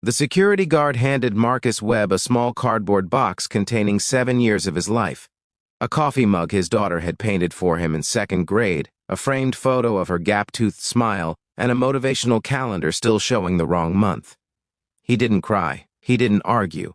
The security guard handed Marcus Webb a small cardboard box containing 7 years of his life. A coffee mug his daughter had painted for him in 2nd grade, a framed photo of her gap-toothed smile, and a motivational calendar still showing the wrong month. He didn't cry. He didn't argue.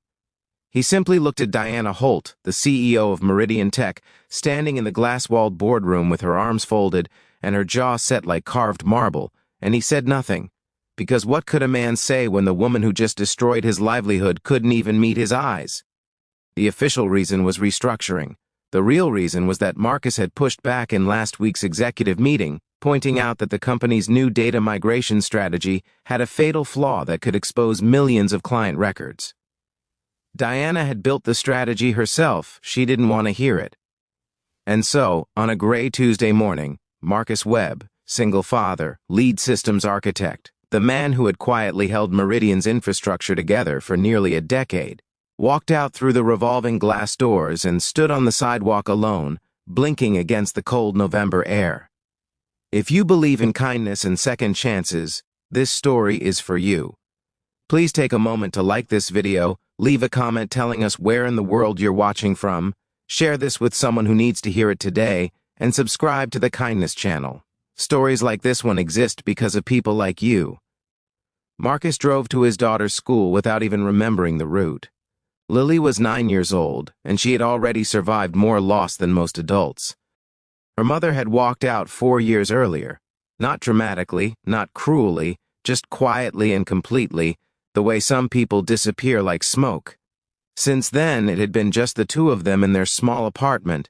He simply looked at Diana Holt, the CEO of Meridian Tech, standing in the glass-walled boardroom with her arms folded and her jaw set like carved marble, and he said nothing. Because what could a man say when the woman who just destroyed his livelihood couldn't even meet his eyes? The official reason was restructuring. The real reason was that Marcus had pushed back in last week's executive meeting, pointing out that the company's new data migration strategy had a fatal flaw that could expose millions of client records. Diana had built the strategy herself. She didn't want to hear it. And so, on a gray Tuesday morning, Marcus Webb, single father, lead systems architect, the man who had quietly held Meridian's infrastructure together for nearly a decade, walked out through the revolving glass doors and stood on the sidewalk alone, blinking against the cold November air. If you believe in kindness and second chances, this story is for you. Please take a moment to like this video, leave a comment telling us where in the world you're watching from, share this with someone who needs to hear it today, and subscribe to the Kindness channel. Stories like this one exist because of people like you. Marcus drove to his daughter's school without even remembering the route. Lily was 9 years old, and she had already survived more loss than most adults. Her mother had walked out 4 years earlier. Not dramatically, not cruelly, just quietly and completely, the way some people disappear like smoke. Since then, it had been just the two of them in their small apartment,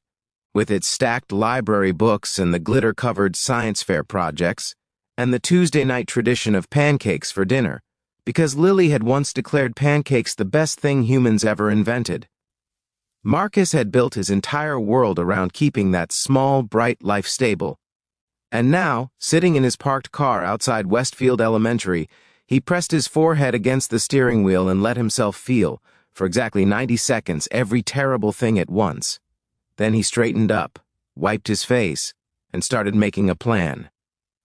with its stacked library books and the glitter-covered science fair projects, and the Tuesday night tradition of pancakes for dinner, because Lily had once declared pancakes the best thing humans ever invented. Marcus had built his entire world around keeping that small, bright life stable. And now, sitting in his parked car outside Westfield Elementary, he pressed his forehead against the steering wheel and let himself feel, for exactly 90 seconds, every terrible thing at once. Then he straightened up, wiped his face, and started making a plan.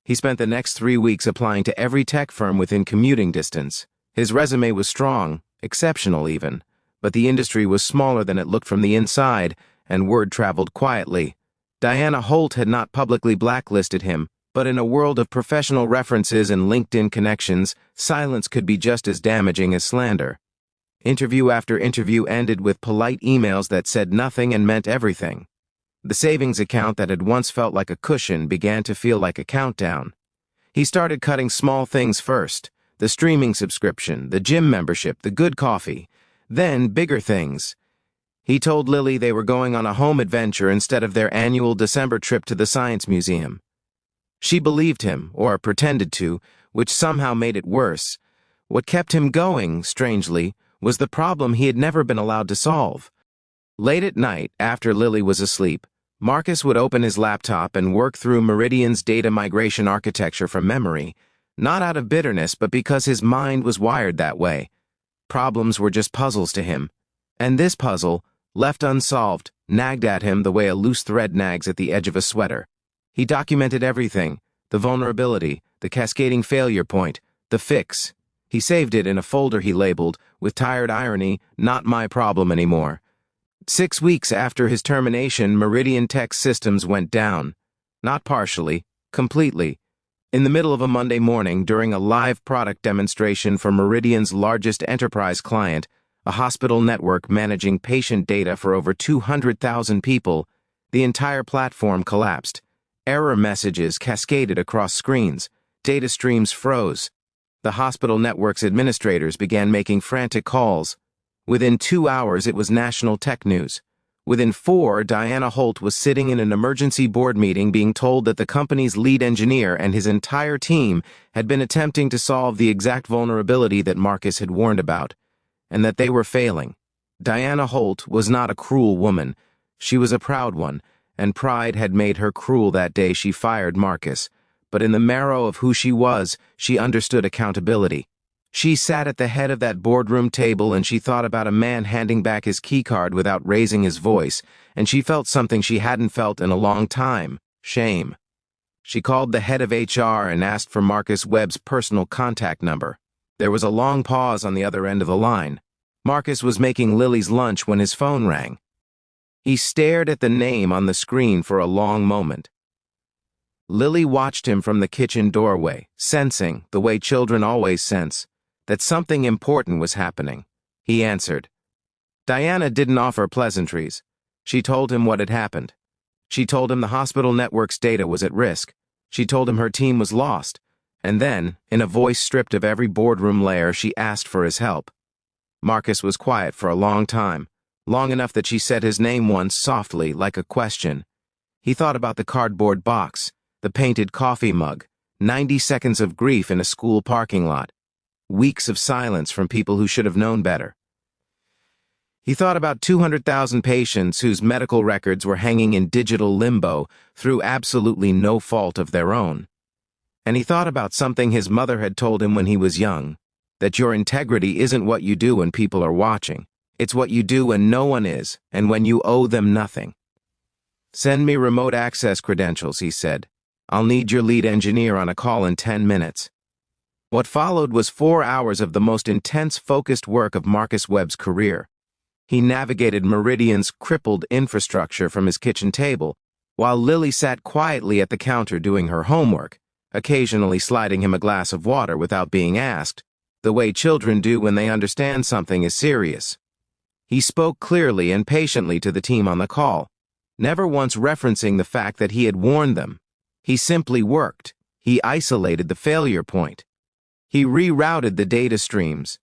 He spent the next 3 weeks applying to every tech firm within commuting distance. His resume was strong, exceptional even, but the industry was smaller than it looked from the inside, and word traveled quietly. Diana Holt had not publicly blacklisted him, but in a world of professional references and LinkedIn connections, silence could be just as damaging as slander. Interview after interview ended with polite emails that said nothing and meant everything. The savings account that had once felt like a cushion began to feel like a countdown. He started cutting small things first: the streaming subscription, the gym membership, the good coffee. Then bigger things. He told Lily they were going on a home adventure instead of their annual December trip to the Science Museum. She believed him, or pretended to, which somehow made it worse. What kept him going, strangely, was the problem he had never been allowed to solve. Late at night, after Lily was asleep, Marcus would open his laptop and work through Meridian's data migration architecture from memory, not out of bitterness, but because his mind was wired that way. Problems were just puzzles to him. And this puzzle, left unsolved, nagged at him the way a loose thread nags at the edge of a sweater. He documented everything: the vulnerability, the cascading failure point, the fix. He saved it in a folder he labeled, with tired irony, "Not my problem anymore." 6 weeks after his termination, Meridian Tech systems went down. Not partially, completely. In the middle of a Monday morning, during a live product demonstration for Meridian's largest enterprise client, a hospital network managing patient data for over 200,000 people, the entire platform collapsed. Error messages cascaded across screens. Data streams froze. The hospital network's administrators began making frantic calls. Within 2 hours, it was national tech news. Within 4, Diana Holt was sitting in an emergency board meeting being told that the company's lead engineer and his entire team had been attempting to solve the exact vulnerability that Marcus had warned about, and that they were failing. Diana Holt was not a cruel woman. She was a proud one, and pride had made her cruel that day she fired Marcus. But in the marrow of who she was, she understood accountability. She sat at the head of that boardroom table and she thought about a man handing back his keycard without raising his voice, and she felt something she hadn't felt in a long time: shame. She called the head of HR and asked for Marcus Webb's personal contact number. There was a long pause on the other end of the line. Marcus was making Lily's lunch when his phone rang. He stared at the name on the screen for a long moment. Lily watched him from the kitchen doorway, sensing, the way children always sense, that something important was happening. He answered. Diana didn't offer pleasantries. She told him what had happened. She told him the hospital network's data was at risk. She told him her team was lost. And then, in a voice stripped of every boardroom layer, she asked for his help. Marcus was quiet for a long time, long enough that she said his name once softly, like a question. He thought about the cardboard box, the painted coffee mug, 90 seconds of grief in a school parking lot, weeks of silence from people who should have known better. He thought about 200,000 patients whose medical records were hanging in digital limbo through absolutely no fault of their own. And he thought about something his mother had told him when he was young, that your integrity isn't what you do when people are watching. It's what you do when no one is, and when you owe them nothing. Send me remote access credentials, he said. I'll need your lead engineer on a call in 10 minutes. What followed was 4 hours of the most intense, focused work of Marcus Webb's career. He navigated Meridian's crippled infrastructure from his kitchen table, while Lily sat quietly at the counter doing her homework, occasionally sliding him a glass of water without being asked, the way children do when they understand something is serious. He spoke clearly and patiently to the team on the call, never once referencing the fact that he had warned them. He simply worked. He isolated the failure point. He rerouted the data streams.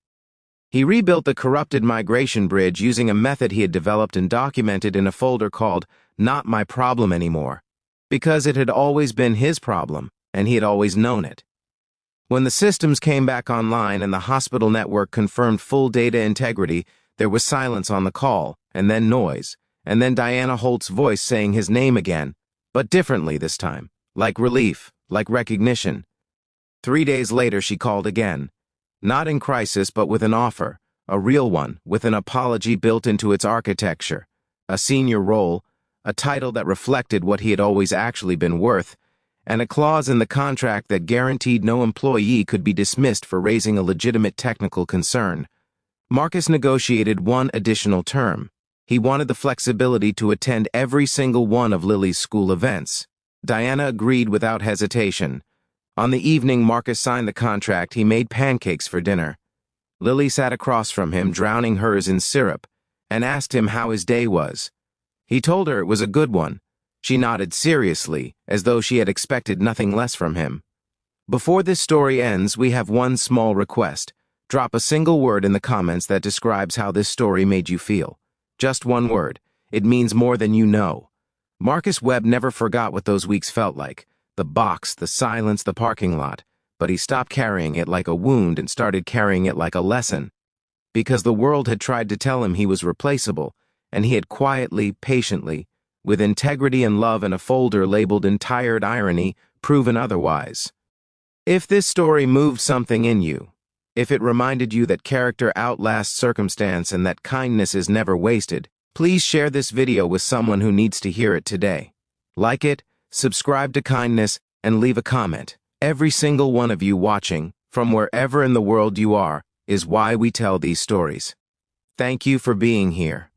He rebuilt the corrupted migration bridge using a method he had developed and documented in a folder called Not My Problem Anymore, because it had always been his problem, and he had always known it. When the systems came back online and the hospital network confirmed full data integrity, there was silence on the call, and then noise, and then Diana Holt's voice saying his name again, but differently this time, like relief, like recognition. 3 days later she called again. Not in crisis, but with an offer, a real one, with an apology built into its architecture, a senior role, a title that reflected what he had always actually been worth, and a clause in the contract that guaranteed no employee could be dismissed for raising a legitimate technical concern. Marcus negotiated one additional term. He wanted the flexibility to attend every single one of Lily's school events. Diana agreed without hesitation. On the evening Marcus signed the contract, he made pancakes for dinner. Lily sat across from him, drowning hers in syrup, and asked him how his day was. He told her it was a good one. She nodded seriously, as though she had expected nothing less from him. Before this story ends, we have one small request. Drop a single word in the comments that describes how this story made you feel. Just one word. It means more than you know. Marcus Webb never forgot what those weeks felt like. The box, the silence, the parking lot. But he stopped carrying it like a wound and started carrying it like a lesson. Because the world had tried to tell him he was replaceable, and he had quietly, patiently, with integrity and love in a folder labeled Entired Irony, proven otherwise. If this story moved something in you, if it reminded you that character outlasts circumstance and that kindness is never wasted, please share this video with someone who needs to hear it today. Like it, subscribe to Kindness, and leave a comment. Every single one of you watching, from wherever in the world you are, is why we tell these stories. Thank you for being here.